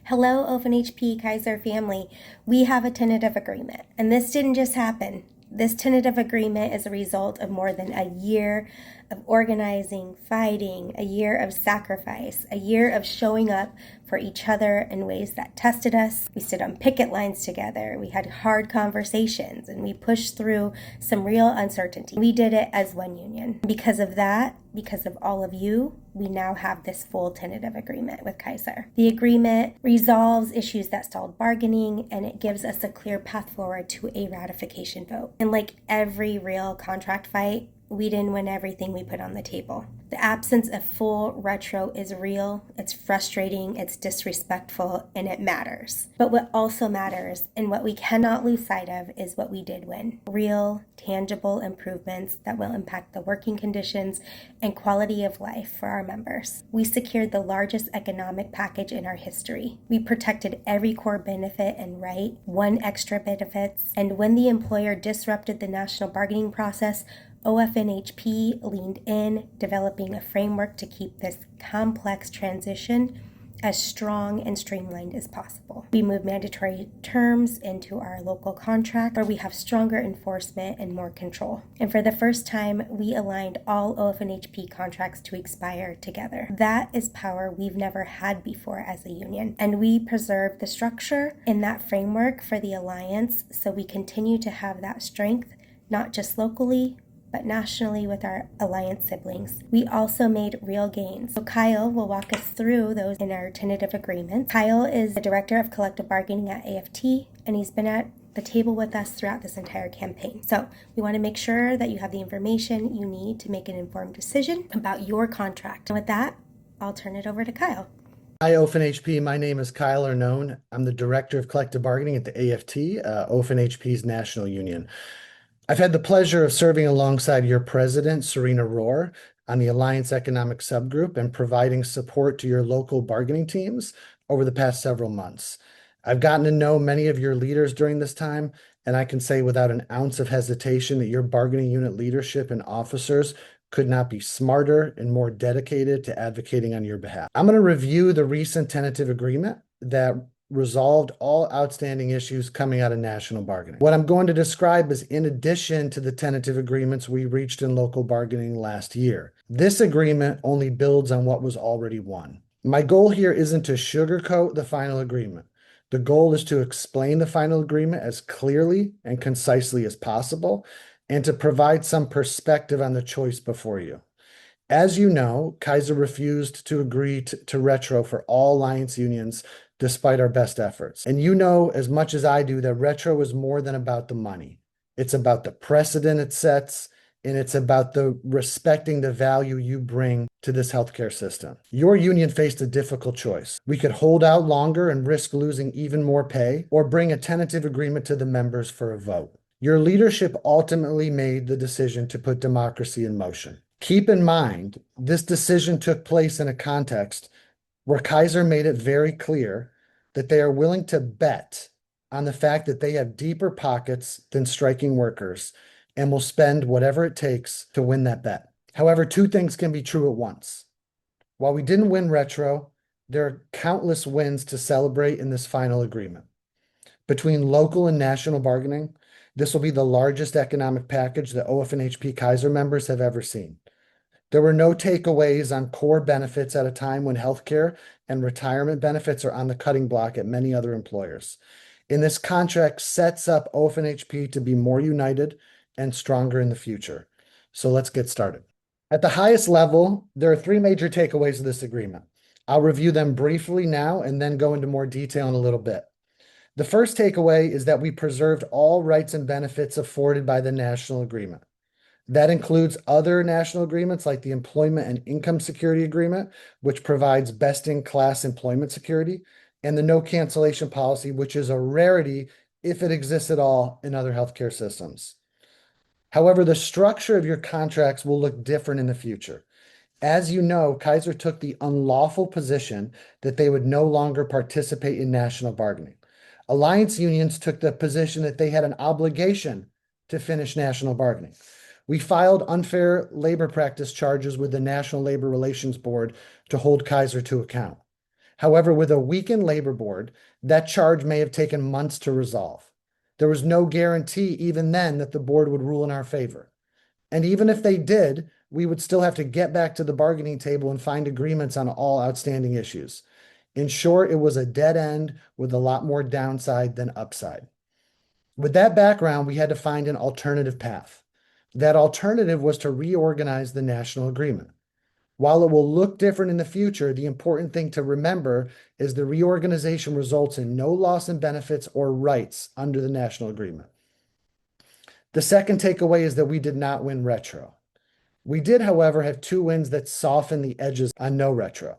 Hello, OFNHP Kaiser family. We have a tentative agreement, and this didn't just happen. This tentative agreement is a result of more than a year of organizing, fighting, a year of sacrifice, a year of showing up for each other in ways that tested us. We stood on picket lines together, we had hard conversations, and we pushed through some real uncertainty. We did it as one union. Because of that, because of all of you, we now have this full tentative agreement with Kaiser. The agreement resolves issues that stalled bargaining, and it gives us a clear path forward to a ratification vote. And like every real contract fight, we didn't win everything we put on the table. The absence of full retro is real, it's frustrating, it's disrespectful, and it matters. But what also matters, and what we cannot lose sight of, is what we did win. Real, tangible improvements that will impact the working conditions and quality of life for our members. We secured the largest economic package in our history. We protected every core benefit and right, won extra benefits, and when the employer disrupted the national bargaining process, OFNHP leaned in, developing a framework to keep this complex transition as strong and streamlined as possible. We moved mandatory terms into our local contract where we have stronger enforcement and more control. And for the first time, we aligned all OFNHP contracts to expire together. That is power we've never had before as a union. And we preserve the structure in that framework for the alliance so we continue to have that strength, not just locally, but nationally with our alliance siblings. We also made real gains. So Kyle will walk us through those in our tentative agreements. Kyle is the director of collective bargaining at AFT, and he's been at the table with us throughout this entire campaign. So we want to make sure that you have the information you need to make an informed decision about your contract. And with that, I'll turn it over to Kyle. Hi, OFNHP. My name is Kyle Arone. I'm the Director of Collective Bargaining at the AFT, OFNHP's national union. I've had the pleasure of serving alongside your president, Sarina Roher, on the Alliance Economic Subgroup and providing support to your local bargaining teams over the past several months. I've gotten to know many of your leaders during this time, and I can say without an ounce of hesitation that your bargaining unit leadership and officers could not be smarter and more dedicated to advocating on your behalf. I'm going to review the recent tentative agreement that resolved all outstanding issues coming out of national bargaining. What I'm going to describe is in addition to the tentative agreements we reached in local bargaining last year. This agreement only builds on what was already won. My goal here isn't to sugarcoat the final agreement. The goal is to explain the final agreement as clearly and concisely as possible and to provide some perspective on the choice before you. As you know, Kaiser refused to agree to retro for all alliance unions despite our best efforts. And you know as much as I do that retro is more than about the money. It's about the precedent it sets, and it's about the respecting the value you bring to this healthcare system. Your union faced a difficult choice. We could hold out longer and risk losing even more pay, or bring a tentative agreement to the members for a vote. Your leadership ultimately made the decision to put democracy in motion. Keep in mind, this decision took place in a context where Kaiser made it very clear that they are willing to bet on the fact that they have deeper pockets than striking workers and will spend whatever it takes to win that bet. However, two things can be true at once. While we didn't win retro, there are countless wins to celebrate in this final agreement. Between local and national bargaining, this will be the largest economic package that OFNHP Kaiser members have ever seen. There were no takeaways on core benefits at a time when healthcare and retirement benefits are on the cutting block at many other employers. And this contract sets up OFNHP to be more united and stronger in the future. So let's get started. At the highest level, there are three major takeaways of this agreement. I'll review them briefly now and then go into more detail in a little bit. The first takeaway is that we preserved all rights and benefits afforded by the national agreement. That includes other national agreements like the Employment and Income Security Agreement, which provides best-in-class employment security, and the no cancellation policy, which is a rarity if it exists at all in other healthcare systems. However, the structure of your contracts will look different in the future. As you know, Kaiser took the unlawful position that they would no longer participate in national bargaining. Alliance unions took the position that they had an obligation to finish national bargaining. We filed unfair labor practice charges with the National Labor Relations Board to hold Kaiser to account. However, with a weakened labor board, that charge may have taken months to resolve. There was no guarantee even then that the board would rule in our favor. And even if they did, we would still have to get back to the bargaining table and find agreements on all outstanding issues. In short, it was a dead end with a lot more downside than upside. With that background, we had to find an alternative path. That alternative was to reorganize the national agreement. While it will look different in the future, the important thing to remember is the reorganization results in no loss in benefits or rights under the national agreement. The second takeaway is that we did not win retro. We did, however, have two wins that softened the edges on no retro.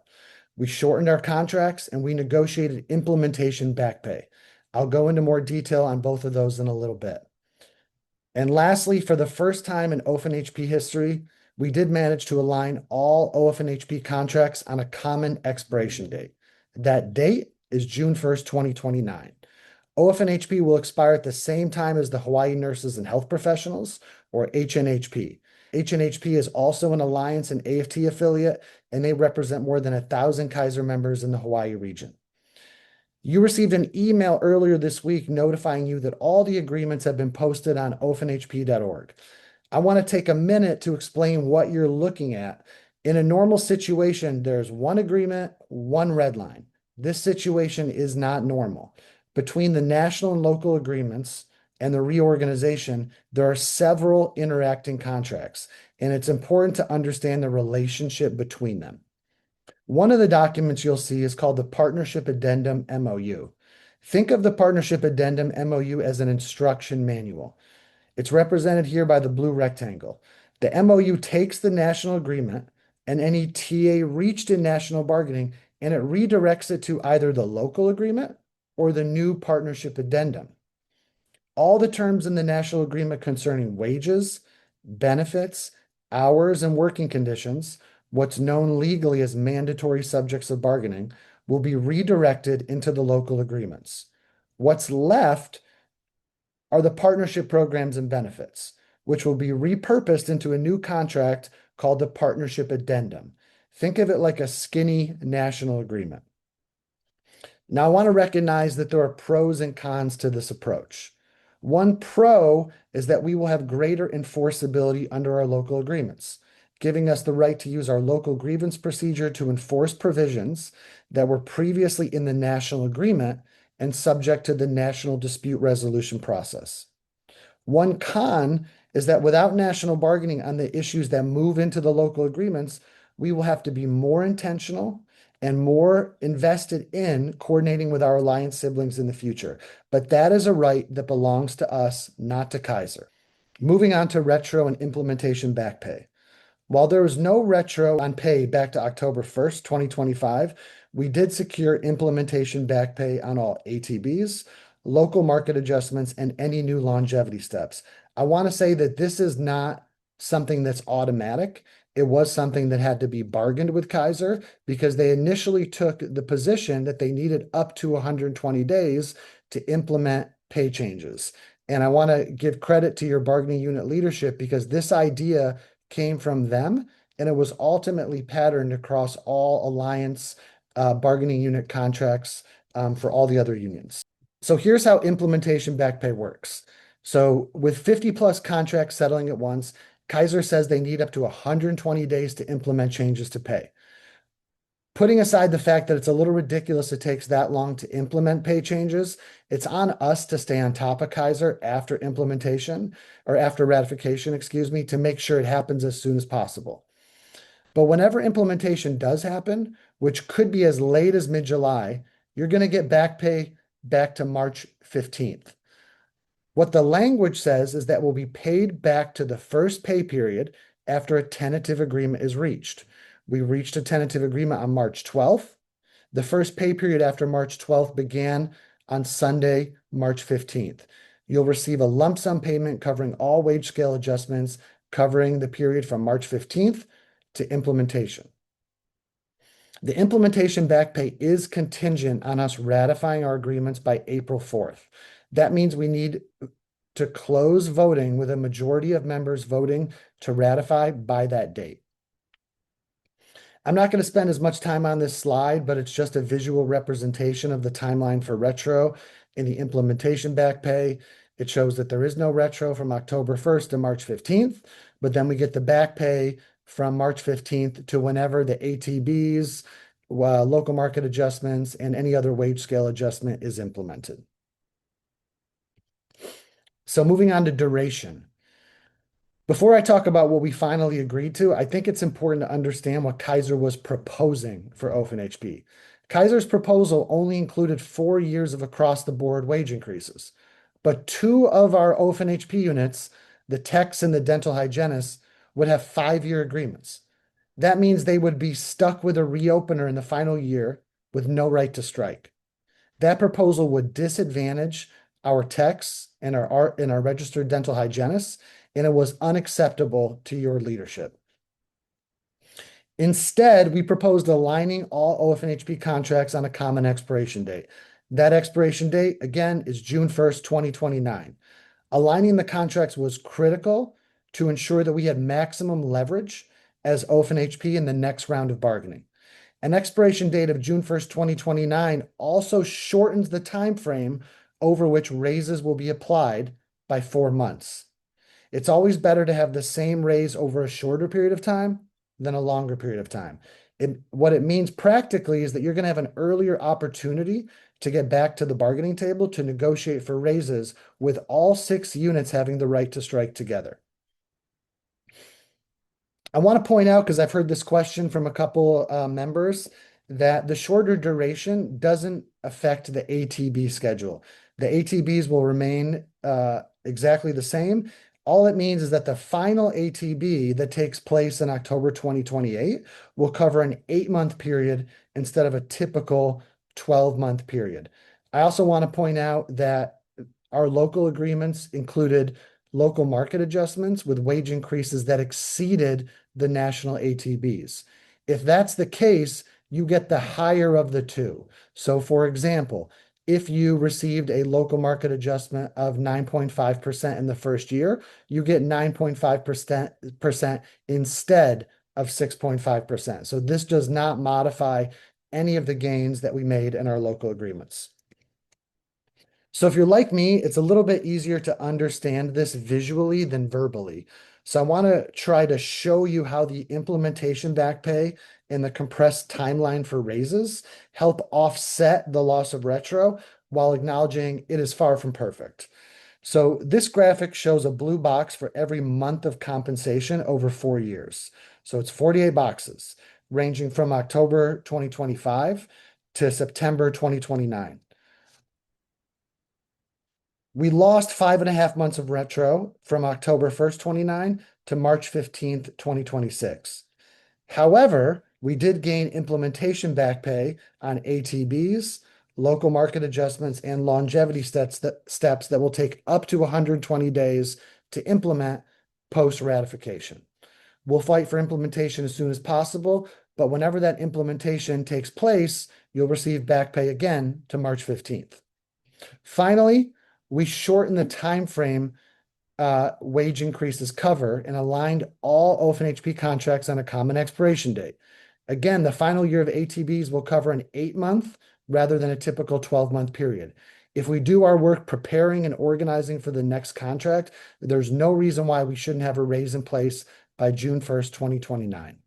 We shortened our contracts and we negotiated implementation back pay. I'll go into more detail on both of those in a little bit. And lastly, for the first time in OFNHP history, we did manage to align all OFNHP contracts on a common expiration date. That date is June 1st, 2029. OFNHP will expire at the same time as the Hawaii Nurses and Health Professionals, or HNHP. HNHP is also an Alliance and AFT affiliate, and they represent more than 1,000 Kaiser members in the Hawaii region. You received an email earlier this week notifying you that all the agreements have been posted on ofnhp.org. I want to take a minute to explain what you're looking at. In a normal situation, there's one agreement, one red line. This situation is not normal. Between the national and local agreements and the reorganization, there are several interacting contracts, and it's important to understand the relationship between them. One of the documents you'll see is called the Partnership Addendum MOU. Think of the Partnership Addendum MOU as an instruction manual. It's represented here by the blue rectangle. The MOU takes the national agreement and any TA reached in national bargaining, and it redirects it to either the local agreement or the new partnership addendum. All the terms in the national agreement concerning wages, benefits, hours, and working conditions, what's known legally as mandatory subjects of bargaining, will be redirected into the local agreements. What's left are the partnership programs and benefits, which will be repurposed into a new contract called the Partnership Addendum. Think of it like a skinny national agreement. Now, I want to recognize that there are pros and cons to this approach. One pro is that we will have greater enforceability under our local agreements, giving us the right to use our local grievance procedure to enforce provisions that were previously in the national agreement and subject to the national dispute resolution process. One con is that without national bargaining on the issues that move into the local agreements, we will have to be more intentional and more invested in coordinating with our alliance siblings in the future. But that is a right that belongs to us, not to Kaiser. Moving on to retro and implementation back pay. While there was no retro on pay back to October 1st, 2025, we did secure implementation back pay on all ATBs, local market adjustments, and any new longevity steps. I want to say that this is not something that's automatic. It was something that had to be bargained with Kaiser because they initially took the position that they needed up to 120 days to implement pay changes. And I want to give credit to your bargaining unit leadership because this idea came from them, and it was ultimately patterned across all alliance bargaining unit contracts for all the other unions. So here's how implementation back pay works. So with 50 plus contracts settling at once, Kaiser says they need up to 120 days to implement changes to pay. Putting aside the fact that it's a little ridiculous it takes that long to implement pay changes, it's on us to stay on top of Kaiser after implementation or after ratification, excuse me, to make sure it happens as soon as possible. But whenever implementation does happen, which could be as late as mid-July, you're going to get back pay back to March 15th. What the language says is that we'll be paid back to the first pay period after a tentative agreement is reached. We reached a tentative agreement on March 12th. The first pay period after March 12th began on Sunday, March 15th. You'll receive a lump sum payment covering all wage scale adjustments covering the period from March 15th to implementation. The implementation back pay is contingent on us ratifying our agreements by April 4th. That means we need to close voting with a majority of members voting to ratify by that date. I'm not going to spend as much time on this slide, but it's just a visual representation of the timeline for retro in the implementation back pay. It shows that there is no retro from October 1st to March 15th, but then we get the back pay from March 15th to whenever the ATBs, local market adjustments, and any other wage scale adjustment is implemented. So moving on to duration. Before I talk about what we finally agreed to, I think it's important to understand what Kaiser was proposing for OFNHP. Kaiser's proposal only included 4 years of across-the-board wage increases, but 2 of our OFNHP units, the techs and the dental hygienists, would have 5-year agreements. That means they would be stuck with a reopener in the final year with no right to strike. That proposal would disadvantage our techs and our registered dental hygienists, and it was unacceptable to your leadership. Instead, we proposed aligning all OFNHP contracts on a common expiration date. That expiration date, again, is June 1st, 2029. Aligning the contracts was critical to ensure that we had maximum leverage as OFNHP in the next round of bargaining. An expiration date of June 1st, 2029 also shortens the time frame over which raises will be applied by 4 months. It's always better to have the same raise over a shorter period of time than a longer period of time. What it means practically is that you're going to have an earlier opportunity to get back to the bargaining table to negotiate for raises with all 6 units having the right to strike together. I want to point out, because I've heard this question from a couple members, that the shorter duration doesn't affect the ATB schedule. The ATBs will remain exactly the same. All it means is that the final ATB that takes place in October 2028 will cover an 8-month period instead of a typical 12-month period. I also want to point out that our local agreements included local market adjustments with wage increases that exceeded the national ATBs. If that's the case, you get the higher of the two. So for example, if you received a local market adjustment of 9.5% in the first year, you get 9.5% instead of 6.5%. So this does not modify any of the gains that we made in our local agreements. So if you're like me, it's a little bit easier to understand this visually than verbally. So I want to try to show you how the implementation back pay and the compressed timeline for raises help offset the loss of retro while acknowledging it is far from perfect. So this graphic shows a blue box for every month of compensation over 4 years. So it's 48 boxes ranging from October 2025 to September 2029. We lost 5.5 months of retro from October 1st, 29 to March 15th, 2026. However, we did gain implementation back pay on ATBs, local market adjustments, and longevity steps that will take up to 120 days to implement post-ratification. We'll fight for implementation as soon as possible, but whenever that implementation takes place, you'll receive back pay again to March 15th. Finally, we shortened the time frame wage increases cover and aligned all OFNHP contracts on a common expiration date. Again, the final year of ATBs will cover an 8-month rather than a typical 12-month period. If we do our work preparing and organizing for the next contract, there's no reason why we shouldn't have a raise in place by June 1st, 2029.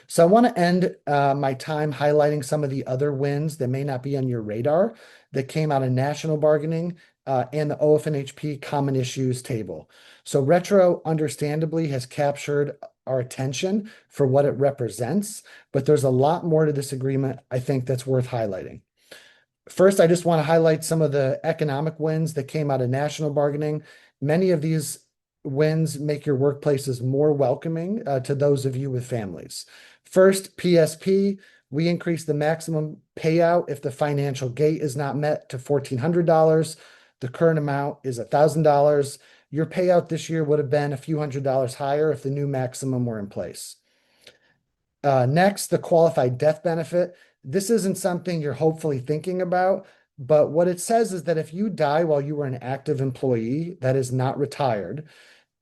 So I want to end my time highlighting some of the other wins that may not be on your radar that came out of national bargaining and the OFNHP common issues table. So retro understandably has captured our attention for what it represents, but there's a lot more to this agreement I think that's worth highlighting. First, I just want to highlight some of the economic wins that came out of national bargaining. Many of these wins make your workplaces more welcoming to those of you with families. First, PSP, we increased the maximum payout if the financial gate is not met to $1,400. The current amount is $1,000. Your payout this year would have been a few $100s higher if the new maximum were in place. Next, the qualified death benefit. This isn't something you're hopefully thinking about, but what it says is that if you die while you were an active employee that is not retired,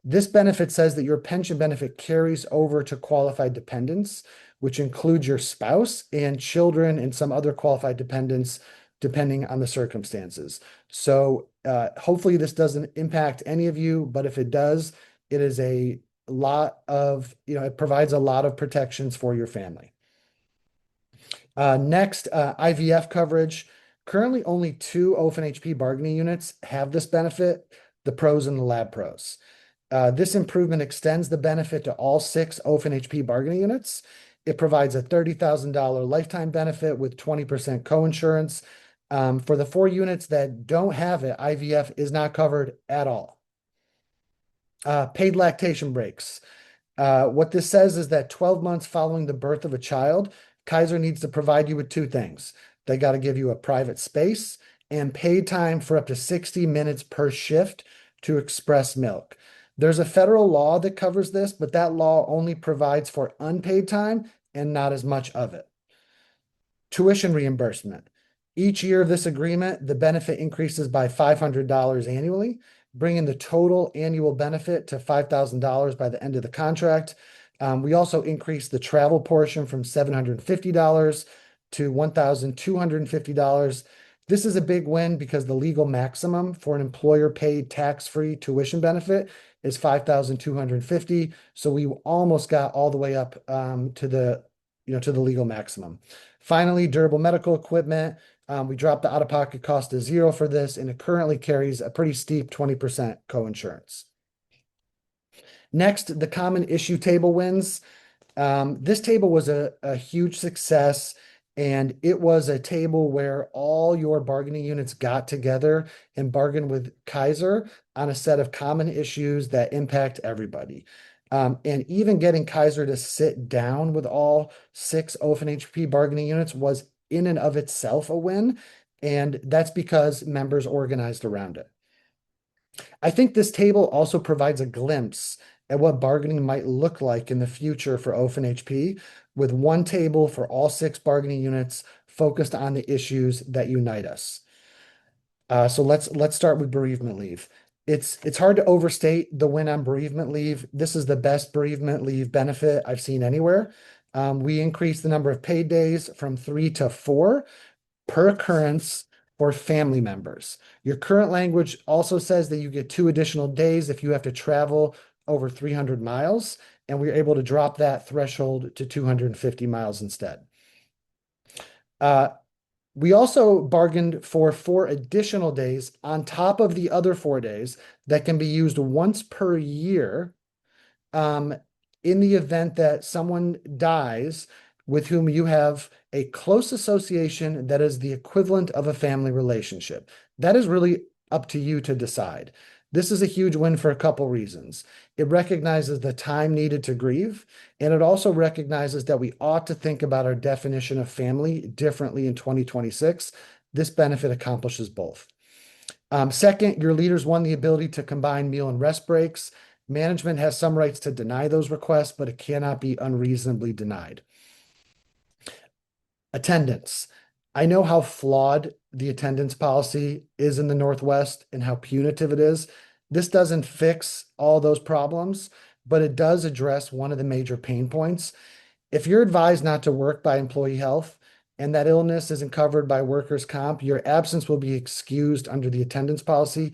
This benefit says that your pension benefit carries over to qualified dependents, which includes your spouse and children and some other qualified dependents, depending on the circumstances. So hopefully this doesn't impact any of you, but if it does, it is a lot of, it provides a lot of protections for your family. Next, IVF coverage. Currently, only two OFNHP bargaining units have this benefit, the pros and the lab pros. This improvement extends the benefit to all six OFNHP bargaining units. It provides a $30,000 lifetime benefit with 20% coinsurance. For the four units that don't have it, IVF is not covered at all. Paid lactation breaks. What this says is that 12 months following the birth of a child, Kaiser needs to provide you with two things. They got to give you a private space and paid time for up to 60 minutes per shift to express milk. There's a federal law that covers this, but that law only provides for unpaid time and not as much of it. Tuition reimbursement. Each year of this agreement, the benefit increases by $500 annually, bringing the total annual benefit to $5,000 by the end of the contract. We also increased the travel portion from $750 to $1,250. This is a big win because the legal maximum for an employer-paid tax-free tuition benefit is $5,250. So we almost got all the way up to the legal maximum. Finally, durable medical equipment. We dropped the out-of-pocket cost to zero for this, and it currently carries a pretty steep 20% coinsurance. Next, the common issue table wins. This table was a huge success, and it was a table where all your bargaining units got together and bargained with Kaiser on a set of common issues that impact everybody. And even getting Kaiser to sit down with all six OFNHP bargaining units was in and of itself a win, and that's because members organized around it. I think this table also provides a glimpse at what bargaining might look like in the future for OFNHP, with one table for all six bargaining units focused on the issues that unite us. So let's start with bereavement leave. It's hard to overstate the win on bereavement leave. This is the best bereavement leave benefit I've seen anywhere. We increased the number of paid days from 3 to 4 per occurrence for family members. Your current language also says that you get 2 additional days if you have to travel over 300 miles, and we're able to drop that threshold to 250 miles instead. We also bargained for 4 additional days on top of the other 4 days that can be used once per year in the event that someone dies with whom you have a close association that is the equivalent of a family relationship. That is really up to you to decide. This is a huge win for a couple reasons. It recognizes the time needed to grieve, and it also recognizes that we ought to think about our definition of family differently in 2026. This benefit accomplishes both. Second, your leaders won the ability to combine meal and rest breaks. Management has some rights to deny those requests, but it cannot be unreasonably denied. Attendance. I know how flawed the attendance policy is in the Northwest and how punitive it is. This doesn't fix all those problems, but it does address one of the major pain points. If you're advised not to work by employee health and that illness isn't covered by workers' comp, your absence will be excused under the attendance policy.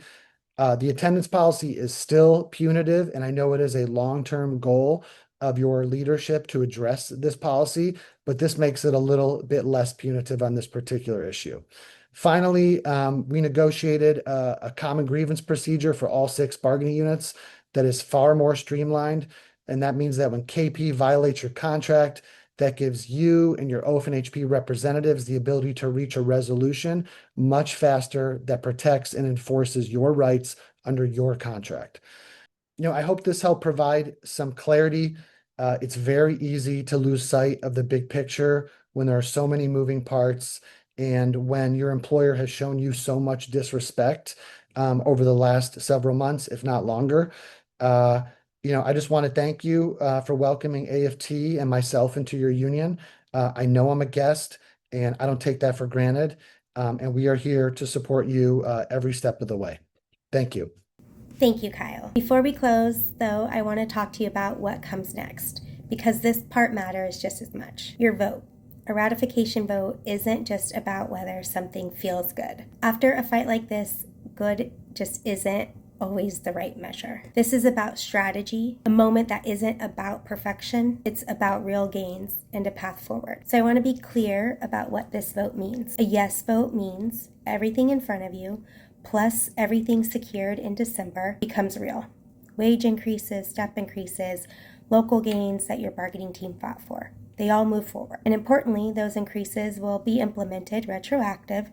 The attendance policy is still punitive, and I know it is a long-term goal of your leadership to address this policy, but this makes it a little bit less punitive on this particular issue. Finally, we negotiated a common grievance procedure for all 6 bargaining units that is far more streamlined, and that means that when KP violates your contract, that gives you and your OFNHP representatives the ability to reach a resolution much faster that protects and enforces your rights under your contract. I hope this helped provide some clarity. It's very easy to lose sight of the big picture when there are so many moving parts and when your employer has shown you so much disrespect over the last several months, if not longer. I just want to thank you for welcoming AFT and myself into your union. I know I'm a guest, and I don't take that for granted. And we are here to support you every step of the way. Thank you. Thank you, Kyle. Before we close, though, I want to talk to you about what comes next, because this part matters just as much. Your vote. A ratification vote isn't just about whether something feels good. After a fight like this, good just isn't always the right measure. This is about strategy, a moment that isn't about perfection. It's about real gains and a path forward. So I want to be clear about what this vote means. A yes vote means everything in front of you, plus everything secured in December, becomes real. Wage increases, step increases, local gains that your bargaining team fought for. They all move forward. And importantly, those increases will be implemented retroactive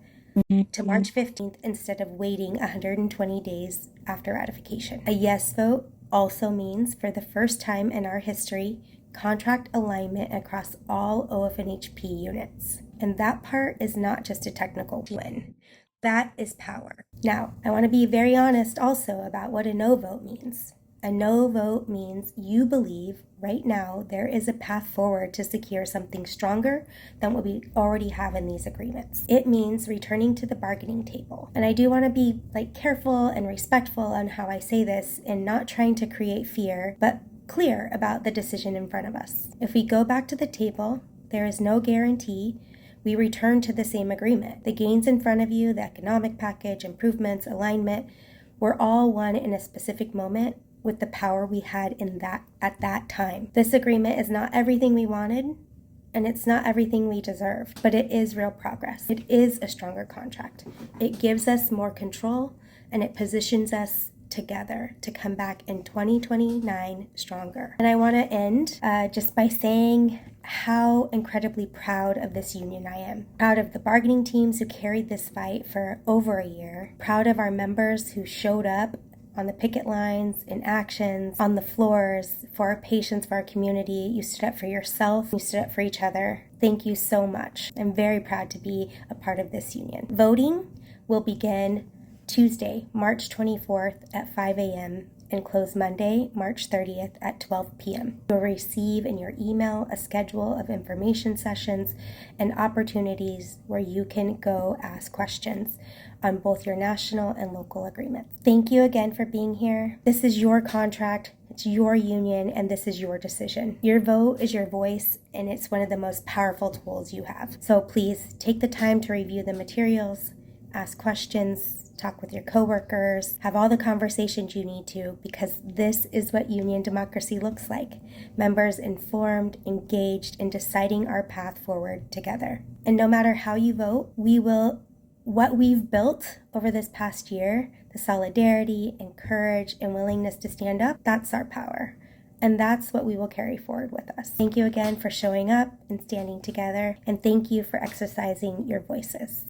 to March 15th instead of waiting 120 days after ratification. A yes vote also means, for the first time in our history, contract alignment across all OFNHP units. And that part is not just a technical win. That is power. Now, I want to be very honest also about what a no vote means. A no vote means you believe right now there is a path forward to secure something stronger than what we already have in these agreements. It means returning to the bargaining table. And I do want to be careful and respectful on how I say this and not trying to create fear, but clear about the decision in front of us. If we go back to the table, there is no guarantee we return to the same agreement. The gains in front of you, the economic package, improvements, alignment, were all won in a specific moment with the power we had at that time. This agreement is not everything we wanted, and it's not everything we deserved, but it is real progress. It is a stronger contract. It gives us more control, and it positions us together to come back in 2029 stronger. And I want to end just by saying how incredibly proud of this union I am. Proud of the bargaining teams who carried this fight for over a year. Proud of our members who showed up on the picket lines, in actions, on the floors, for our patients, for our community. You stood up for yourself, you stood up for each other. Thank you so much. I'm very proud to be a part of this union. Voting will begin Tuesday, March 24th at 5 a.m. and close Monday, March 30th at 12 p.m. You'll receive in your email a schedule of information sessions and opportunities where you can go ask questions on both your national and local agreements. Thank you again for being here. This is your contract, it's your union, and this is your decision. Your vote is your voice, and it's one of the most powerful tools you have. So please take the time to review the materials, ask questions, talk with your coworkers, have all the conversations you need to, because this is what union democracy looks like. Members informed, engaged, in deciding our path forward together. And no matter how you vote, what we've built over this past year, the solidarity and courage and willingness to stand up, that's our power. And that's what we will carry forward with us. Thank you again for showing up and standing together, and thank you for exercising your voices.